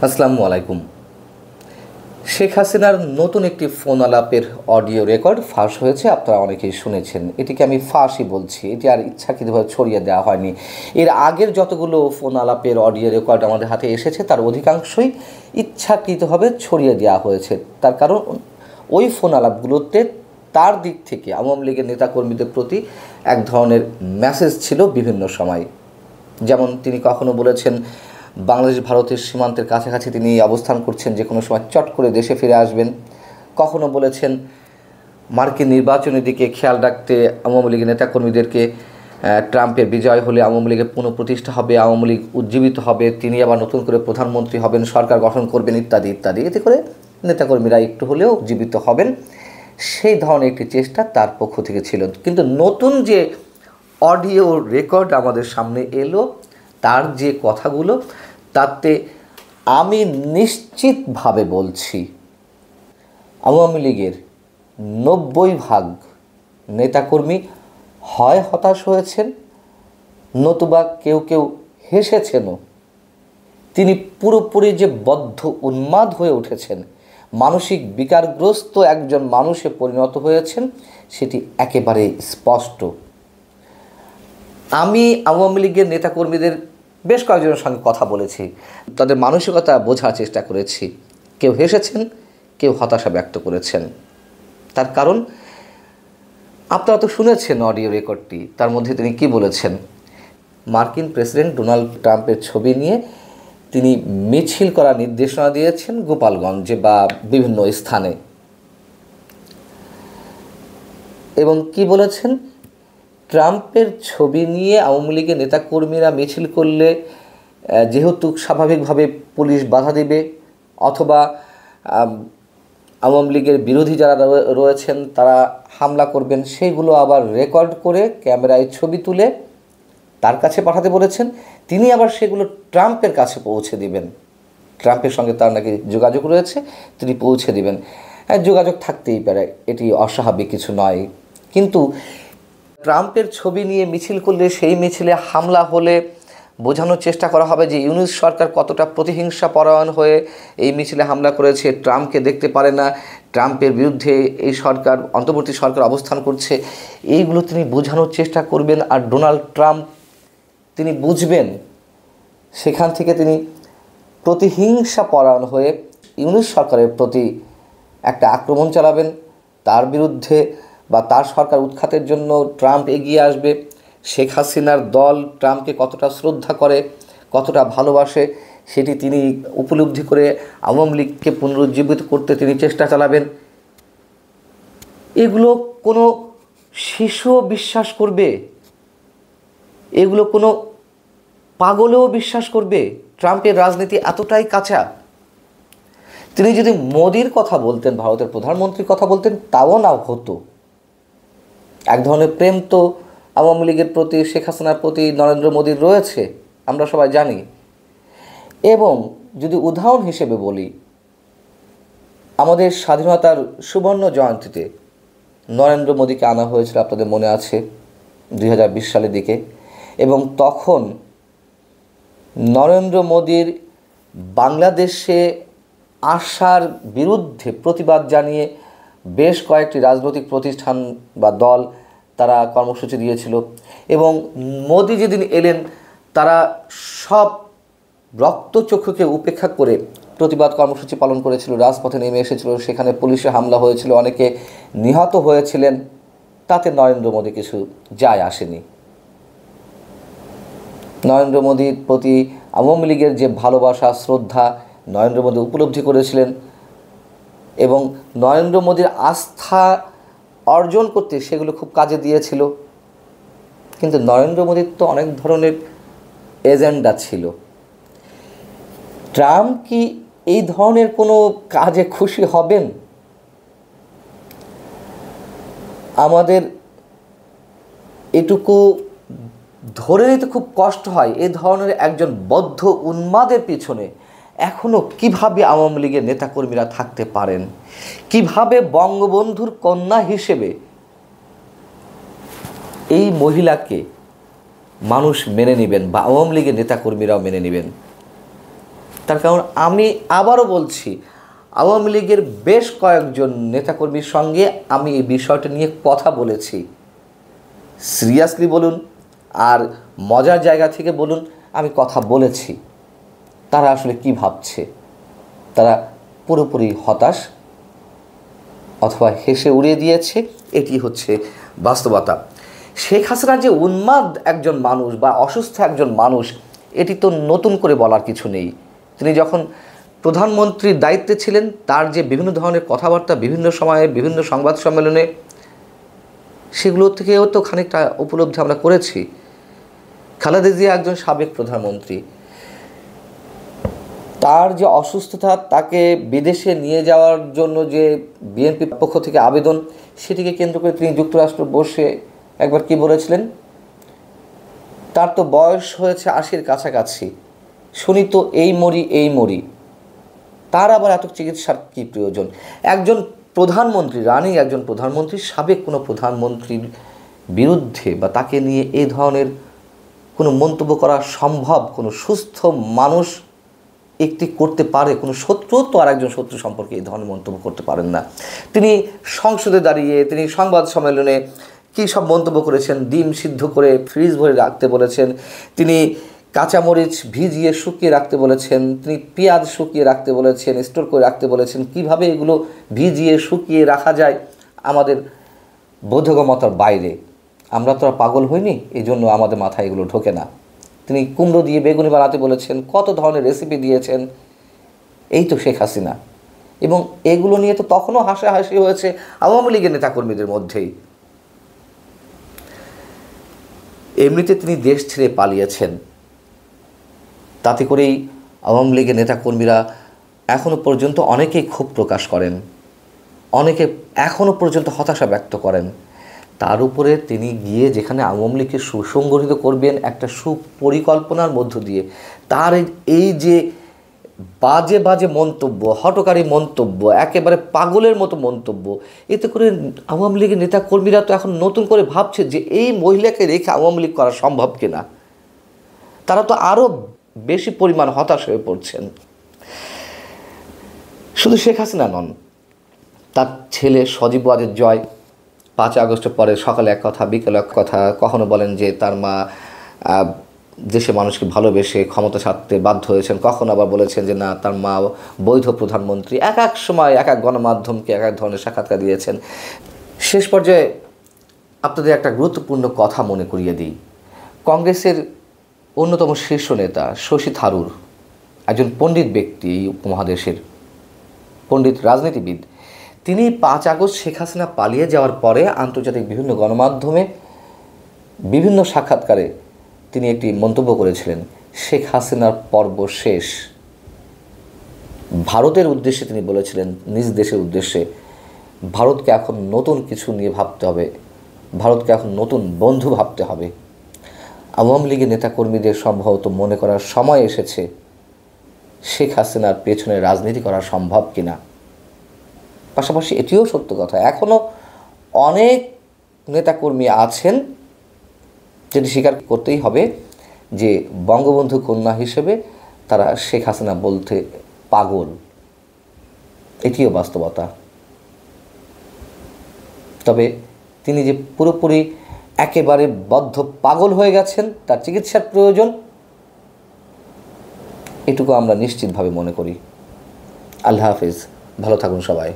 আসসালামু আলাইকুম। শেখ হাসিনার নতুন একটি ফোন আলাপের অডিও রেকর্ড ফাঁস হয়েছে, আপনারা অনেকেই শুনেছেন। এটিকে আমি ফাঁসই বলছি, এটি আর ইচ্ছাকৃতভাবে ছড়িয়ে দেওয়া হয়নি। এর আগের যতগুলো ফোন আলাপের অডিও রেকর্ড আমাদের হাতে এসেছে তার অধিকাংশই ইচ্ছাকৃতভাবে ছড়িয়ে দেওয়া হয়েছে। তার কারণ ওই ফোন আলাপগুলোতে তার দিক থেকে আওয়ামী লীগের নেতাকর্মীদের প্রতি এক ধরনের মেসেজ ছিল বিভিন্ন সময়। যেমন তিনি কখনো বলেছেন বাংলাদেশ ভারতের সীমান্তের কাছাকাছি তিনি অবস্থান করছেন, যে কোনো সময় চট করে দেশে ফিরে আসবেন। কখনো বলেছেন মার্কিন নির্বাচনের দিকে খেয়াল রাখতে আওয়ামী লীগের নেতাকর্মীদেরকে, ট্রাম্পের বিজয় হলে আওয়ামী লীগের পুনঃপ্রতিষ্ঠা হবে, আওয়ামী লীগ উজ্জীবিত হবে, তিনি আবার নতুন করে প্রধানমন্ত্রী হবেন, সরকার গঠন করবেন, ইত্যাদি ইত্যাদি। এতে করে নেতাকর্মীরা একটু হলেও উজ্জীবিত হবেন, সেই ধরনের একটি চেষ্টা তার পক্ষ থেকে ছিল। কিন্তু নতুন যে অডিও রেকর্ড আমাদের সামনে এলো, তার যে কথাগুলো, তাতে আমি নিশ্চিতভাবে বলছি আওয়ামী লীগের 90% নেতাকর্মী হয় হতাশ হয়েছেন, নতুবা কেউ কেউ হেসেছেনও। তিনি পুরোপুরি যে বদ্ধ উন্মাদ হয়ে উঠেছেন, মানসিক বিকারগ্রস্ত একজন মানুষে পরিণত হয়েছেন, সেটি একেবারে স্পষ্ট। আমি আওয়ামী লীগের নেতাকর্মীদের বেশ কয়েকজনের সঙ্গে কথা বলেছি, তাদের মানসিকতা বোঝার চেষ্টা করেছি। কেউ হেসেছেন, কেউ হতাশা ব্যক্ত করেছেন। তার কারণ আপনারা তো শুনেছেন অডিও রেকর্ডটি। তার মধ্যে তিনি কি বলেছেন? মার্কিন প্রেসিডেন্ট ডোনাল্ড ট্রাম্পের ছবি নিয়ে তিনি মিছিল করার নির্দেশনা দিয়েছেন গোপালগঞ্জে বা বিভিন্ন স্থানে, এবং কি বলেছেন? ট্রাম্পের ছবি নিয়ে আওয়ামী লীগের নেতাকর্মীরা মিছিল করলে যেহেতু স্বাভাবিকভাবে পুলিশ বাধা দেবে, অথবা আওয়ামী লীগের বিরোধী যারা রয়েছেন তারা হামলা করবেন, সেইগুলো আবার রেকর্ড করে ক্যামেরায় ছবি তুলে তার কাছে পাঠাতে বলেছেন। তিনি আবার সেগুলো ট্রাম্পের কাছে পৌঁছে দিবেন। ট্রাম্পের সঙ্গে তার নাকি যোগাযোগ রয়েছে, তিনি পৌঁছে দিবেন। যোগাযোগ থাকতেই পারে, এটি অস্বাভাবিক কিছু নয়। কিন্তু ট্রাম্পের ছবি নিয়ে মিছিল করলে, সেই মিছিলে হামলা হলে বোঝানোর চেষ্টা করা হবে যে ইউনূস সরকার কতটা প্রতিহিংসা পরায়ণ হয়ে এই মিছিলে হামলা করেছে, ট্রাম্পকে দেখতে পারে না, ট্রাম্পের বিরুদ্ধে এই সরকার, অন্তর্বর্তী সরকার অবস্থান করছে। এইগুলো তিনি বোঝানোর চেষ্টা করবেন, আর ডোনাল্ড ট্রাম্প তিনি বুঝবেন। সেখান থেকে তিনি প্রতিহিংসা পরায়ণ হয়ে ইউনূস সরকারের প্রতি একটা আক্রমণ চালাবেন, তার বিরুদ্ধে বা তার সরকার উৎখাতের জন্য ট্রাম্প এগিয়ে আসবে। শেখ হাসিনার দল ট্রাম্পকে কতটা শ্রদ্ধা করে, কতটা ভালোবাসে, সেটি তিনি উপলব্ধি করে আওয়ামী লীগকে পুনরুজ্জীবিত করতে তিনি চেষ্টা চালাবেন। এগুলো কোনো শিশুও বিশ্বাস করবে? এগুলো কোনো পাগলেও বিশ্বাস করবে? ট্রাম্পের রাজনীতি এতটাই কাঁচা। তিনি যদি মোদির কথা বলতেন, ভারতের প্রধানমন্ত্রীর কথা বলতেন, তাও না হতো। এক ধরনের প্রেম তো আওয়ামী লীগের প্রতি, শেখ হাসিনার প্রতি নরেন্দ্র মোদির রয়েছে, আমরা সবাই জানি। এবং যদি উদাহরণ হিসেবে বলি, আমাদের স্বাধীনতার সুবর্ণ জয়ন্তীতে নরেন্দ্র মোদিকে আনা হয়েছিল, আপনাদের মনে আছে, 2020 সালের দিকে। এবং তখন নরেন্দ্র মোদির বাংলাদেশে আসার বিরুদ্ধে প্রতিবাদ জানিয়ে বেশ কয়েকটি রাজনৈতিক প্রতিষ্ঠান বা দল তারা কর্মসূচি দিয়েছিল। এবং মোদি যেদিন এলেন, তারা সব রক্তচক্ষুকে উপেক্ষা করে প্রতিবাদ কর্মসূচি পালন করেছিল, রাজপথে নেমে এসেছিল। সেখানে পুলিশে হামলা হয়েছিল, অনেকে নিহত হয়েছিলেন। তাতে নরেন্দ্র মোদি কিছু যায় আসেনি। নরেন্দ্র মোদির প্রতি আওয়ামী লীগের যে ভালোবাসা, শ্রদ্ধা নরেন্দ্র মোদি উপলব্ধি করেছিলেন, এবং নরেন্দ্র মোদির আস্থা অর্জন করতে সেগুলো খুব কাজে দিয়েছিল। কিন্তু নরেন্দ্র মোদির তো অনেক ধরনের এজেন্ডা ছিল। ট্রাম্প কি এই ধরনের কোনো কাজে খুশি হবেন? আমাদের এটুকু ধরে নিতে খুব কষ্ট হয়, এ ধরনের একজন বদ্ধ উন্মাদের পিছনে এখনও কিভাবে আওয়ামী লীগের নেতাকর্মীরা থাকতে পারেন, কিভাবে বঙ্গবন্ধুর কন্যা হিসেবে এই মহিলাকে মানুষ মেনে নেবেন বা আওয়ামী লীগের নেতাকর্মীরাও মেনে নেবেন। তার কারণ আমি আবারও বলছি, আওয়ামী লীগের বেশ কয়েকজন নেতাকর্মীর সঙ্গে আমি এই বিষয়টা নিয়ে কথা বলেছি। সিরিয়াসলি বলুন আর মজার জায়গা থেকে বলুন, আমি কথা বলেছি। তারা আসলে কি ভাবছে? তারা পুরোপুরি হতাশ অথবা হেসে উড়িয়ে দিয়েছে, এটি হচ্ছে বাস্তবতা। শেখ হাসিনা যে উন্মাদ একজন মানুষ বা অসুস্থ একজন মানুষ, এটি তো নতুন করে বলার কিছু নেই। তিনি যখন প্রধানমন্ত্রীর দায়িত্বে ছিলেন, তার যে বিভিন্ন ধরনের কথাবার্তা বিভিন্ন সময়ে বিভিন্ন সংবাদ সম্মেলনে, সেগুলো থেকেও তো খানিকটা উপলব্ধি আমরা করেছি। খালেদা জিয়া একজন সাবেক প্রধানমন্ত্রী, তার যে অসুস্থতা, তাকে বিদেশে নিয়ে যাওয়ার জন্য যে বিএনপির পক্ষ থেকে আবেদন, সেটিকে কেন্দ্র করে তিনি যুক্তরাষ্ট্র বসে একবার কি বলেছিলেন, তার তো বয়স হয়েছে 80-র কাছাকাছি, শুনি তো এই মরি, তার আবার এত চিকিৎসার কী প্রয়োজন? একজন প্রধানমন্ত্রী, রানিং একজন প্রধানমন্ত্রী, সাবেক কোনো প্রধানমন্ত্রীর বিরুদ্ধে বা তাকে নিয়ে এই ধরনের কোনো মন্তব্য করা সম্ভব? কোনো সুস্থ মানুষ একটি করতে পারে? কোনো শত্রু তো আর একজন শত্রু সম্পর্কে এই ধরনের মন্তব্য করতে পারেন না। তিনি সংসদে দাঁড়িয়ে তিনি সংবাদ সম্মেলনে কী সব মন্তব্য করেছেন, ডিম সিদ্ধ করে ফ্রিজ ভরে রাখতে বলেছেন, তিনি কাঁচামরিচ ভিজিয়ে শুকিয়ে রাখতে বলেছেন, তিনি পেঁয়াজ শুকিয়ে রাখতে বলেছেন, স্টোর করে রাখতে বলেছেন। কিভাবে এগুলো ভিজিয়ে শুকিয়ে রাখা যায় আমাদের বোধগম্যতার বাইরে। আমরা তো আর পাগল হইনি, এই জন্য আমাদের মাথায় এগুলো ঢোকে না। তিনি কুমড়ো দিয়ে বেগুনি বানাতে বলেছেন, কত ধরনের রেসিপি দিয়েছেন। এই তো শেখ হাসিনা। এবং এগুলো নিয়ে তো তখনও হাসাহাসি হয়েছে আওয়ামী লীগের নেতাকর্মীদের মধ্যেই। এমনিতে তিনি দেশ ছেড়ে পালিয়েছেন, তাতে করেই আওয়ামী লীগের নেতাকর্মীরা এখনও পর্যন্ত অনেকেই ক্ষোভ প্রকাশ করেন, অনেকে এখনও পর্যন্ত হতাশা ব্যক্ত করেন। তার উপরে তিনি গিয়ে যেখানে আওয়ামী লীগকে সুসংগঠিত করবেন একটা সুপরিকল্পনার মধ্য দিয়ে, তার এই যে বাজে বাজে মন্তব্য, হঠকারী মন্তব্য, একেবারে পাগলের মতো মন্তব্য, এতে করে আওয়ামী লীগের নেতাকর্মীরা তো এখন নতুন করে ভাবছে যে এই মহিলাকে রেখে আওয়ামী লীগ করা সম্ভব কিনা। তারা তো আরও বেশি পরিমাণ হতাশ হয়ে পড়ছেন। শুধু শেখ হাসিনা নন, তার ছেলে সজীব ওয়াজেদ জয় 5 আগস্টের পরে সকালে এক কথা বিকেলে এক কথা, কখনো বলেন যে তার মা দেশে মানুষকে ভালোবেসে ক্ষমতা ছাড়তে বাধ্য হয়েছেন, কখনো আবার বলেছেন যে না, তার মা বৈধ প্রধানমন্ত্রী। এক এক সময় এক এক গণমাধ্যমকে এক এক ধরনের সাক্ষাৎকার দিয়েছেন। শেষ পর্যায়ে আপনাদের একটা গুরুত্বপূর্ণ কথা মনে করিয়ে দিই। কংগ্রেসের অন্যতম শীর্ষ নেতা শশী থারুর, একজন পণ্ডিত ব্যক্তি, এই উপমহাদেশের পণ্ডিত রাজনীতিবিদ, তিনি 5 আগস্ট শেখ হাসিনা পালিয়ে যাওয়ার পরে আন্তর্জাতিক বিভিন্ন গণমাধ্যমে বিভিন্ন সাক্ষাৎকারে তিনি একটি মন্তব্য করেছিলেন, শেখ হাসিনার পর্ব শেষ। ভারতের উদ্দেশ্যে তিনি বলেছিলেন, নিজ দেশের উদ্দেশ্যে, ভারতকে এখন নতুন কিছু নিয়ে ভাবতে হবে, ভারতকে এখন নতুন বন্ধু ভাবতে হবে। আওয়ামী লীগের নেতাকর্মীদের সম্ভবত মনে করার সময় এসেছে শেখ হাসিনার পেছনে রাজনীতি করা সম্ভব কিনা। পাশাপাশি এটিও সত্য কথা, এখনও অনেক নেতাকর্মী আছেন যেটি স্বীকার করতেই হবে যে বঙ্গবন্ধু কন্যা হিসেবে তারা শেখ হাসিনা বলতে পাগল। এটিও বাস্তবতা। তবে তিনি যে পুরোপুরি একেবারে বদ্ধ পাগল হয়ে গেছেন, তার চিকিৎসার প্রয়োজন, এটুকু আমরা নিশ্চিতভাবে মনে করি। আল্লাহ হাফেজ, ভালো থাকুন সবাই।